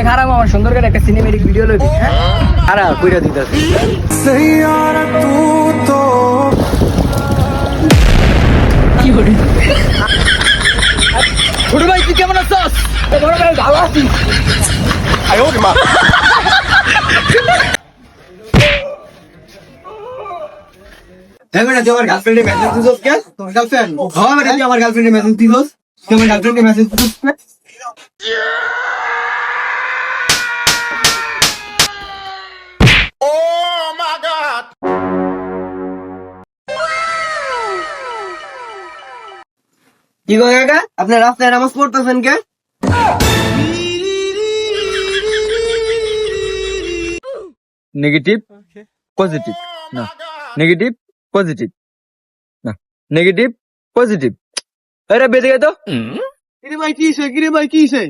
খারাপ আমার সুন্দর করে একটা সিনেমেটিক ভিডিও লবি খারাপ কইরা দিতেছে কি হরে ছোট ভাই তুই কেমন আছিস বড় ভাই ভালো আছি আয় ওরে মা তুই আমার গার্লফ্রেন্ডে মেসেজ দিছস কে তোর গার্লফ্রেন্ড হ্যাঁ বেটা তুই আমার গার্লফ্রেন্ডে মেসেজ দিছস তুই আমার গার্লফ্রেন্ডে মেসেজ দিছস কি গো কাকা আপনি রাস্তায় নামাজ পড়তেছেন কে নেগেটিভ পজিটিভ না নেগেটিভ পজিটিভ না নেগেটিভ পজিটিভ আরে বেঁধে গে তো কিরে ভাই কি হইছে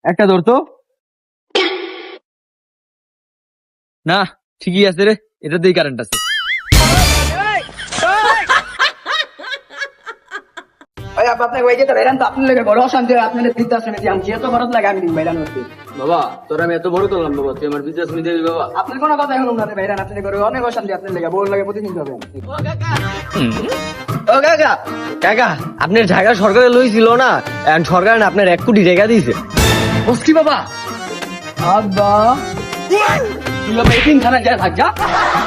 একটা ধরতো না ঠিকই আছে রে এটাতেই কারেন্ট আছে ভাই আপনাকে ভাই যেতে বাইরান তো আপনার লাগে বড় অশান্তি আপনাদের বৃদ্ধাশ্রমে শুনেছি আমি যেত খরচ লাগে আমি বাইরান হচ্ছে বাবা তোর আমি এত বড় করলাম বাবা তুই আমার বিজনেস নিয়ে দিবি বাবা আপনার কোনো কথা এখন না বাইরান আপনাদের করে অনেক অশান্তি আপনার লাগে বড় লাগে প্রতিদিন হবে ও কাকা কাকা আপনার জায়গা সরকারে লইছিল না এখন সরকার না আপনার 1 কোটি টাকা দিয়েছে বসকি বাবা আব্বা তুই বাবা এতিম খানা যায় থাক যা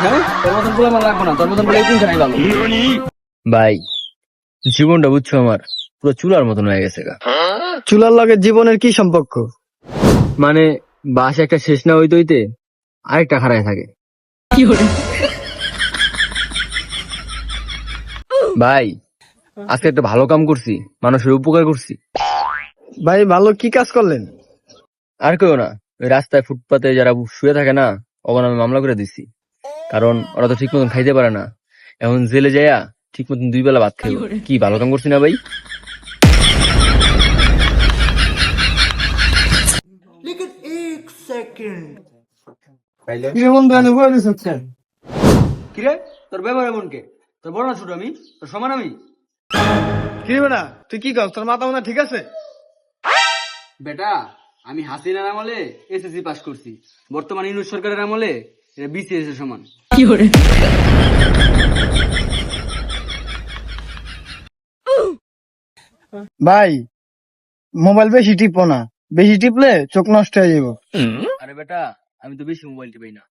হ্যাঁ তোর মতন বলে মনে রাখবো না তোর মতন বলে এতিম খানাই ভালো ভাই জীবনটা বুঝছো আমার পুরো চুলার মতন হয়ে গেছে গা চুলার লগে জীবনের কি সম্পর্ক মানে বাস একটা শেষ না হইতে হইতে আরেকটা খাড়ায় থাকে কি হলো ভাই আজকে একটা ভালো কাম করছি মানুষের উপকার করছি ভাই ভালো কি কাজ করলেন আর কেউ না ওই রাস্তায় ফুটপাতে যারা শুয়ে থাকে না ওখানে আমি মামলা করে দিছি কারণ ওরা তো ঠিক মতন খাইতে পারে না এখন জেলে যাইয়া ঠিক মতন 2 বেলা ভাত খাইব কি ভালো কাম করছি না ভাই কিরে তোর ব্যবহার এমন কে তোর বড় না ছোট আমি তোর সমান আমি কিরে বেটা তুই কি কর তোর মাথা মনে ঠিক আছে বেটা আমি হাসিনার আমলে এসএসসি পাস করছি বর্তমান ইউনুস সরকারের আমলে এটা বিসিএস এর সমান কি হরে ভাই মোবাইল বেশি টিপো না বেশি টিপলে চোখ নষ্ট হয়ে যাবো আরে বেটা আমি তো বেশি মোবাইল টিপাই না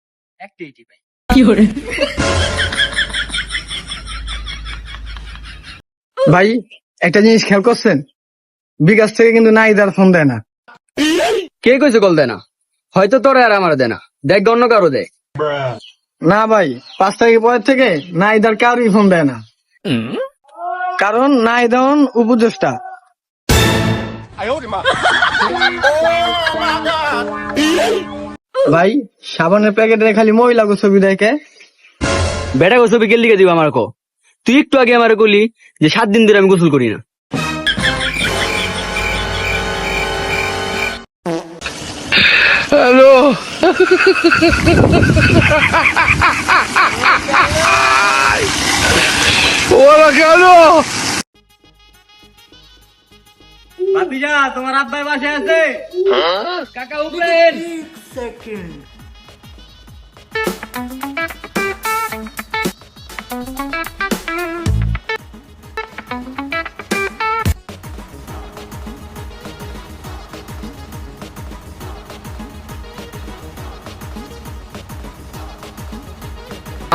একটাই টিপাই কি হরে ভাই একটা জিনিস খেয়াল করছেন বিকাশ থেকে কিন্তু নাইদার ফোন দেয় না কে কইছে কল দেয় না হয়তো তোর আর আমার দেয় না দেখ অন্য কারো দেয় না ভাই 5 তারিখের পরের থেকে নাইদার কারোই ফোন দেয় না কারণ নাইদান উপদেষ্টা ভাই সাবানের প্যাকেটে খালি মহিলা ছবি দেখে বেটা গোসল বিকেল দিকে দিব আমার কো তুই একটু আগে আমার কলি যে 7 দিন ধরে আমি গোসল করি না হ্যালো ওরা কেন ভাতিজা তোমার আব্বাই বাসায় আছে কাকা উপরেন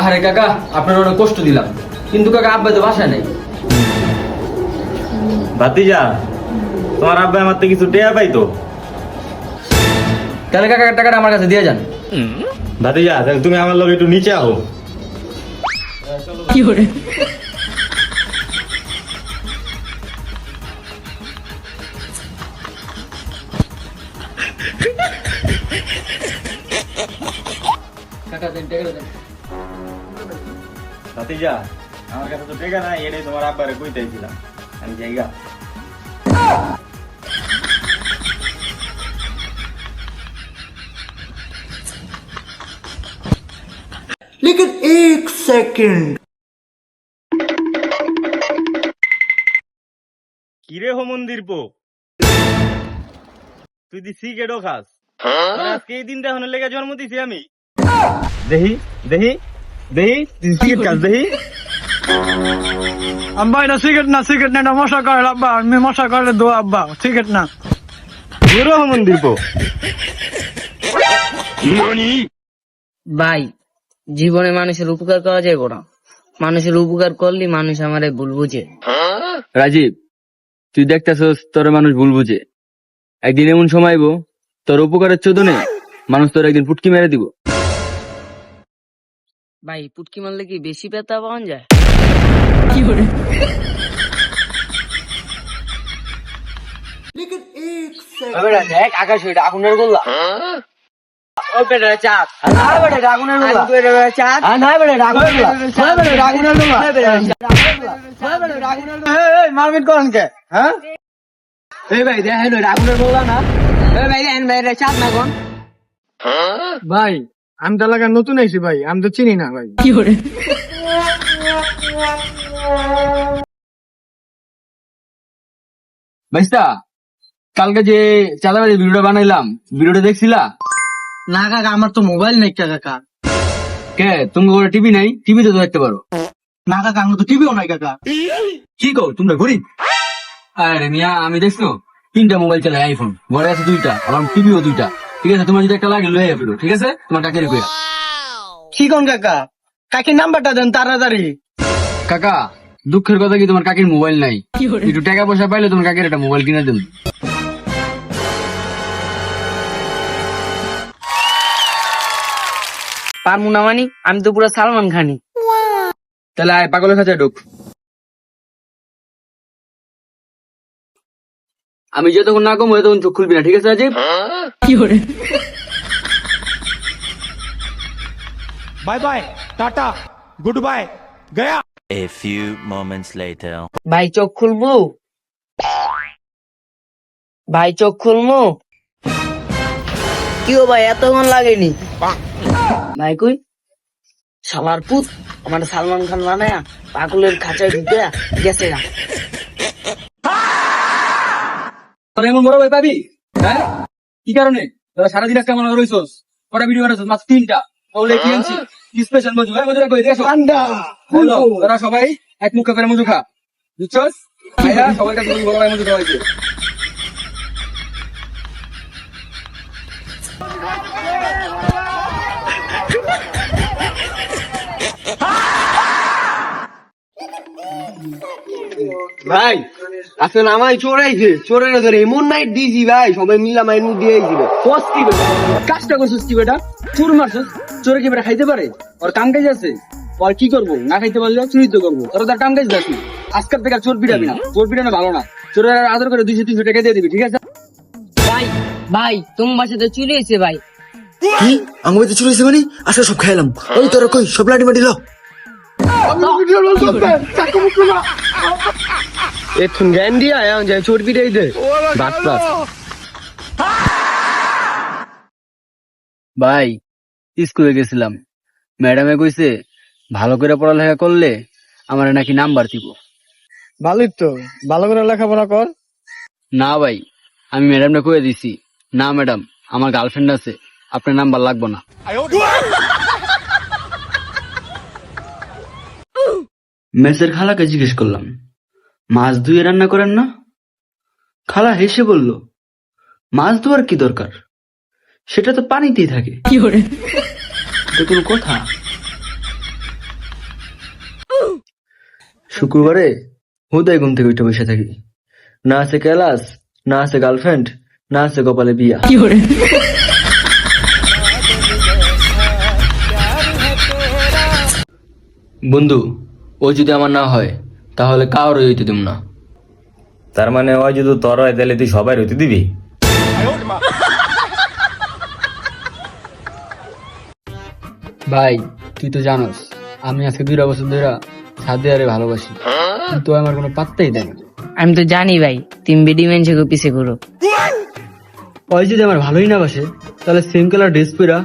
আরে কাকা আপনার অনেক কষ্ট দিলাম কিন্তু কাকা আব্বাই তো বাসায় নেই ভাতিজা তোমার আব্বা আমার তো কিছু টেয়া পাইতো তাহলে কাকা টাকাটা আমার কাছে দিয়ে যান ভাতিজা তাহলে তুমি আমার লগে একটু নিচে আহো কি করে কাকা দেন টাকা দেন ভাতিজা আমার কাছে তো টেকা নাই এটাই তোমার আব্বারে কইতেছিলাম আমি জায়গা लेकिन 1 सेकंड কিরে হো মন্দির পো তুই দি সিগারেটও খাস আজকে এই দিনটা হনে লেগে জন্ম দিছি আমি। দেহি দেহি দেহি সিগারেট কাজ দেহি। আব্বা এটা সিগারেট না, সিগারেট না, এটা মশা করে আব্বা, আমি মশা করে দো আব্বা, সিগারেট না। গুরু মন্দির পো। ভাই জীবনে মানুষের উপকার করা যাবে না, মানুষের উপকার করলে মানুষ আমারে ভুল বুঝে। রাজীব, তুই দেখতেছস তোর মানুষ ভুল বুঝে, একদিন এমন সময় আইবো তোর উপকারের চোদনে মানুষ তোর একদিন পুটকি মেরে দিব। ভাই পুটকি মারলে কি বেশি ব্যথা পাওয়া যায়? দেখ আকাশ ওইটা আগুনের গোল্লা। ও বেটা চাঁদ। না বেটা এটা আগুনের গোল্লা। চাঁদ। না বেটা এটা আগুনের গোল্লা। না বেটা এটা আগুনের গোল্লা। না বেটা এটা আগুনের গোল্লা। এই মারপিট করেন কে? হ্যাঁ, এই ভাই দেখেন ওইটা আগুনের গোল্লা না। এই ভাই দেখেন ভাই এটা চাঁদ না কোন? ভাই আমি তো এলাকায় নতুন আইছি ভাই, আমি তো চিনি না ভাই। ভাইস্তা, কালকে যে চাঁদাবাজি ভিডিওটা বানাইলাম, ভিডিওটা দেখছিলা? না কাকা, আমার তো মোবাইল নেই কাকা। কে তুমি টিভি নাই? টিভিতে তো দেখতে পারো। না কাকা, আমার তো টিভিও নাই কাকা। কি কর তোমরা গরিব? আরে মিয়া, আমি দেখছো 3টা মোবাইল চালাই, আইফোন ঘরে আছে 2টা, আমার টিভিও 2টা। ঠিক আছে, তোমার যদি একটা লাগে লয়ে ফেলো, ঠিক আছে? তোমার কাকের কইয়া। কি কোন কাকা? কাকির নাম্বারটা দেন তাড়াতাড়ি। কাকা, দুঃখের কথা কি তোমার কাকির মোবাইল নাই? একটু টাকা পয়সা পাইলে তোমার কাকির একটা মোবাইল কিনে দেন। পারমু না মানি, আমি তো পুরো সালমান খানি। তাহলে আয় পাগলের কাছে ঢুক। আমি যতক্ষণ না কমো তখন চোখ খুলবি না, ঠিক আছে Rajiv? Bye bye tata good bye गया। A few moments later. ভাই চোখ খুলবো? ভাই চোখ খুলবো? কি ও ভাই এতক্ষণ লাগেনি? ভাই কই শালার পুত, আমার সালমান খান বানায়া পাগলের খাঁচায় ঢুকে গেছে না। তোর এমন বড় ভাই পাবি? হ্যাঁ, কি কারণে? তোরা সারাদিন একটা মনে রইছস, কটা ভিডিও বানাইছস? মাত্র 3টা। বলে কি আনছি স্পেশাল মজু। হ্যাঁ, মজুরা কই দেখো। বলো, তোরা সবাই এক মুখ করে মজু খা, বুঝছস? ভাইয়া সবার কাছে বড় ভাই মজু খাওয়াইছে। ভাই আসলে আমায় চোর আইছে, চোরের ধরে এমন নাইট দিয়েছি ভাই, সবাই মিলা মাইর মুখ দিয়ে আইছিল। কি বেটা? কাজটা করছিস কি বেটা? চোর মারছিস? চোরে কি বেটা খাইতে পারে? ওর কাম কাজ আছে। ওর কি করবো? না খাইতে পারলে চুরি তো করবো। তোর তার কাম কাজ যাস না। আজকাল থেকে আর চোর পিটাবি না। চোর পিটানো ভালো না। চোরের আদর করে 200-300 টাকা দিয়ে দিবি, ঠিক আছে? ভাই ভাই তোমার বাসাতে চলে এসে ভাই। কি আমার তো চলেছে মানে আসলে সব খাইলাম। ওই তোরা কই সব লাডি মাটি লো। এখন জ্ঞান দিয়ে আয়া যায় চোর পিটাই দে বাচ্চা। ভাই স্কুলে গেছিলাম, ম্যাডামে কইছে ভালো করে পড়ালেখা করলে আমার নাকি নাম্বার দিব। ভালোই তো, ভালো করে লেখাপড়া কর। না ভাই, আমি ম্যাডামটা কয়ে দিছি, না ম্যাডাম আমার গার্লফ্রেন্ড আছে, আপনার নাম্বার লাগবে না। মেসের খালাকে জিজ্ঞেস করলাম, মাছ ধুয়ে রান্না করেন না? খালা হেসে বলল, মাছ ধোয়ার কি দরকার, সেটা তো পানিতেই থাকে। এটা কোনো কথা? শুক্রবারে হুদায় ঘুম থেকে উঠে বসে থাকি, না আছে ক্লাস, না আছে গার্লফ্রেন্ড, না আছে কপালে বিয়া। বন্ধু, ও যদি আমার না হয় তাহলে কারোর হইতে দিব না। তার মানে ওই যদি তোর হয় তাহলে তুই সবাই রইতে দিবি? ভাই তুই তো জানোস আমি আজকে 2 বছর ধরে সাদিয়ারে ভালোবাসি, কিন্তু ও আমার কোনো পাত্তাই দেয় না। আমি তো জানি ভাই তুমি বেডি মেনছে পিছে করো। ওই যদি আমার ভালোই না বাসে তাহলে সেম কালার ড্রেস পরা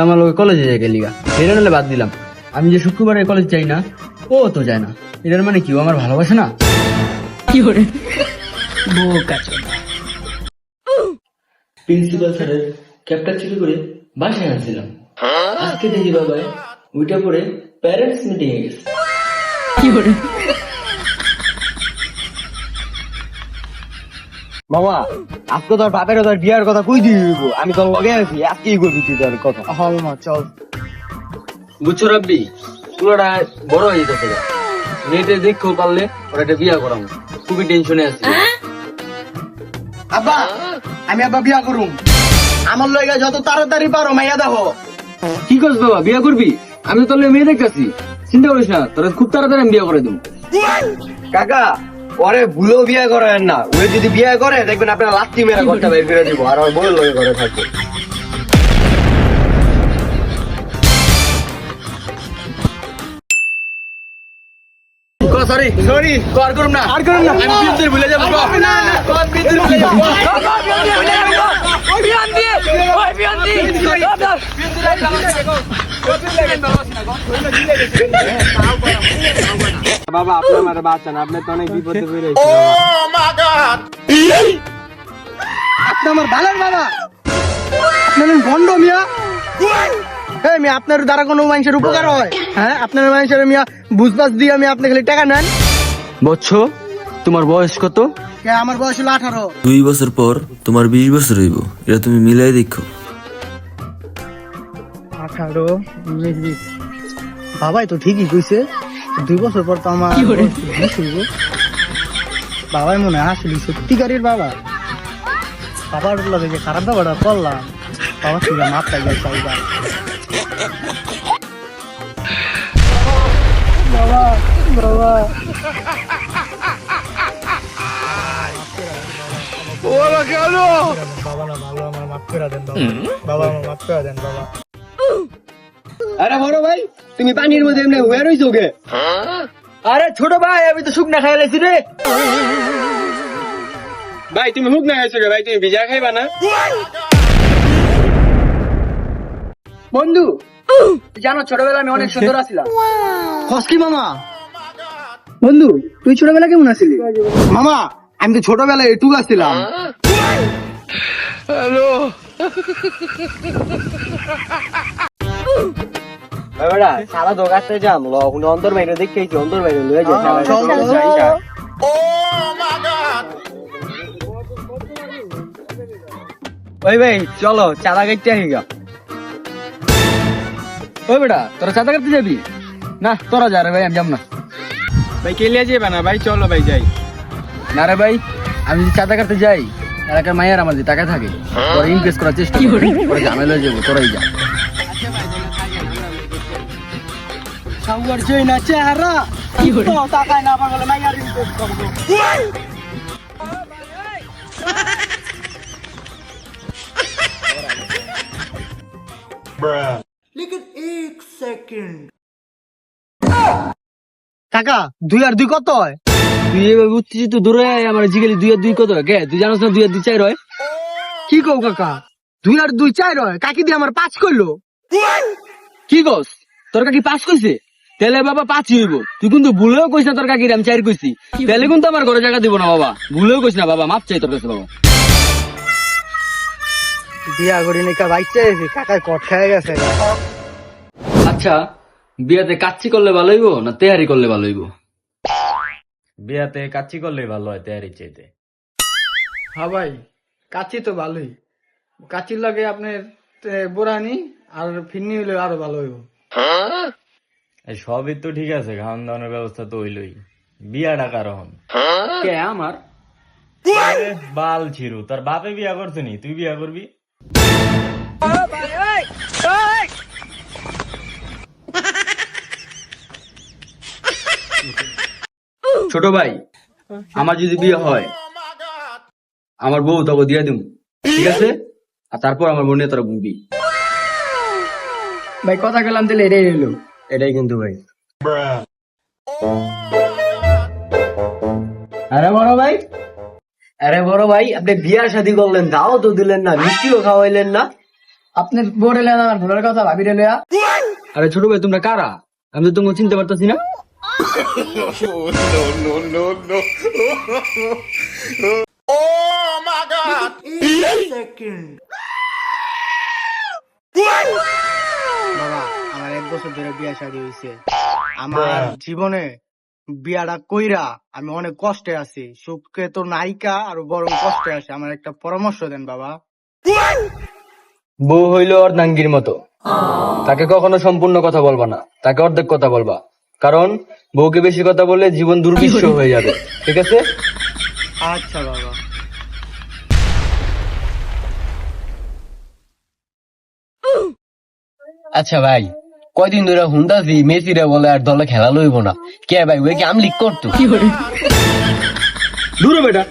আমার লোক কলেজে যায় গেলিগা, এটা নাহলে বাদ দিলাম। আমি যে শুক্রবারে কলেজ যাই না, ও তো যায় না, এটার মানে কি ও আমার ভালোবাসে না? প্রিন্সিপাল স্যারের ক্যাপটা চুরি করে বাসায় আনছিলাম। আজকে দেখি বাবা ওইটা পরে প্যারেন্টস মিটিং এ গেছে। মামা আজকে তোর বাপের তোর বিয়ার কথা কই দিয়ে দিব, আমি তোর লগে আছি, আজকেই করবি তুই তোর কথা। হল মা চল। বুঝছো রাব্বি, পুরোটা বড় হয়ে যেতেছে। মেয়েটা দেখতেও পারলে ওরা একটা বিয়া করাম, খুবই টেনশনে আছে। আব্বা আমি আব্বা বিয়া করুম, আমার লইগা যত তাড়াতাড়ি পারো মাইয়া দেখো। কি করছ বাবা, বিয়া করবি? আমি তো তোর লগে মেয়ে দেখতেছি, চিন্তা করিস না, তোরা খুব তাড়াতাড়ি আমি বিয়া করে দেবো। কাকা ওরে ভুলেও বিয়ে করেন না, ওই যদি বিয়ে করে দেখবেন আপনার লাত্তি মেরা ঘরটা বের করে দিব, আর ওর বউয়ের লগে করে থাকবে। সরি সরি, আর করুম না, আর করুম না, আমি বিয়েতে ভুলে যাবো। না না, তোর বিয়েতে ভুলে যাবো। বাবা আপনি আমার বাঁচান, আপনি তো অনেক বিপদে পড়ে আপনি আমার ভালোর বাবা, আপনার বন্ড মিয়া। এই মিয়া আপনার দ্বারা কোনো মানুষের উপকার হয়? হ্যাঁ আপনার মানুষের মিয়া বুঝবাস দিয়ে আমি আপনি খালি টাকা নেন। বচ্চ, তোমার বয়স কত? কে আমার বয়স হলো 18। 2 বছর পর তোমার 20 বছর হইব, এটা তুমি মিলাই দেখো। 18 19 বাবাই তো ঠিকই কইছে, 2 বছর পর তো আমার 20 হইব। বাবাই মনে হয় আসলে সত্যিকারের বাবা। বাবার লগে যে খারাপ ব্যাপারটা করলাম, বাবা তুই মাপ চাই গেছে বাবা বাবা। আরে বড় ভাই তুমি পানির মধ্যে এমনি হয়ে রইছো গে? আরে ছোট ভাই, আমি তো শুকনা খাই লাইছি রে। ভাই তুমি হুক না খাইছো গে ভাই, তুমি ভিজা খাইবা না? বন্ধু জানো ছোটবেলা আমি অনেক সুন্দর আছিলাম। কসকি মামা। বন্ধু তুই ছোটবেলা কেমন আছিলি? মামা আমি তো ছোটবেলায় এটুকু আসছিলাম। বেটা সারা দোকানতে যাম ল, ওখানে অন্তর বাইরে দেখেছি, অন্তর বাইরে লয়ে যায় শালা। চল, চল, চল। ওই ভাই চলো চাঁদা কাটতে আসি গা। ওই বেটা, তোরা চাঁদা কাটতে যাবি? না তোরা যা রে ভাই, আমি যাব না। ভাই কেলিয়া যাবে না ভাই, চলো ভাই যাই। না রে ভাই, আমি যদি চাঁদা কাটতে যাই, এলাকার মাইয়ার আমার যে টাকা থাকে, তোরা ইমপ্রেস করার চেষ্টা করি, পরে ঝামেলা হয়ে যাবো, তোরাই যা। সাউয়ার জয় না চেহারা তো টাকায় না পাগলে মাইয়ার ইনভেস্ট করব। কাকা 2 আর 2 কত হয়? তুই এভাবে উত্তেজিত দূরে আয়, আমার জিগেলি 2 আর 2 কত হয়? কে তুই জানোস না 2 আর 2 4 হয়? কি কও কাকা? 2 আর 2 4 হয়, কাকি দিয়ে আমার 5 করলো। কি কস? তোর কাকি 5 কইছে? তাহলে বাবা 5ই হইব। তুই কিন্তু ভুলেও কইস না তোর কাকির আমি 4 কইছি। তাহলে কিন্তু আমার ঘরে জায়গা দিব না বাবা, ভুলেও কইস না বাবা, মাপ চাই তোর কাছে বাবা। বিয়া করি নাকি বাইচে কাকায় কট খেয়ে গেছে। আচ্ছা, বিয়াতে কাচ্চি করলে ভালো হইব না তেহারি করলে ভালো হইব? বিয়াতে কাচ্চি করলেই ভালো হয় তেয়ারির চাইতে। হ্যাঁ ভাই কাচি তো ভালোই, কাচির লাগে আপনার বোরানি আর ফিরনি হইলে আরো ভালো হইব। এই সবই তো ঠিক আছে, খাওয়ান দাওয়ানোর ব্যবস্থা তো হইলই, বিয়াটা কারো হন। কে আমার? বাল ছিরু, তোর বাপে বিয়া করছে নি, তুই বিয়া করবি? ছোট ভাই, আমার যদি বিয়ে হয়, আমার বউ তোকে দিয়ে দিব, ঠিক আছে? আর তারপর আমার বোন নিয়ে তোরা ঘুরবি। ভাই কথা গেলাম তাহলে এটাই হইলো। এটাই কিন্তু ভাই। আরে বড় ভাই আপনি বিয়া শাদী করলেন, দাও তো দিলেন না, মিষ্টিও খাওয়াইলেন না। আপনার বোর এলেন আমার ভুলের কথা ভাবি রে লয়া। আরে ছোট ভাই তোমরা কারা? আমি তো তোমাকে চিনতে পারতাছি না। বাবা আমার 1 বছর ধরে বিয়ে শাদী হয়েছে, আমার জীবনে বিয়াটা কইরা আমি অনেক কষ্টে আছি, সুখে তো নায়িকা আর বরং কষ্টে আছে, আমার একটা পরামর্শ দেন বাবা। বউ হইলো অর্ধাঙ্গীর মতো, তাকে কখনো সম্পূর্ণ কথা বলবা না, তাকে অর্ধেক কথা বলবা, কারণ বউকে বেশি কথা বললে জীবন দুর্বিষহ হয়ে যাবে, ঠিক আছে? আচ্ছা বাবা। আচ্ছা ভাই, কয়দিন ধরে হুন্দাছি মেসিরা বলে আর দলে খেলা লইব না, কে ভাই ওই কি আমলিক করতো? দূর বেটা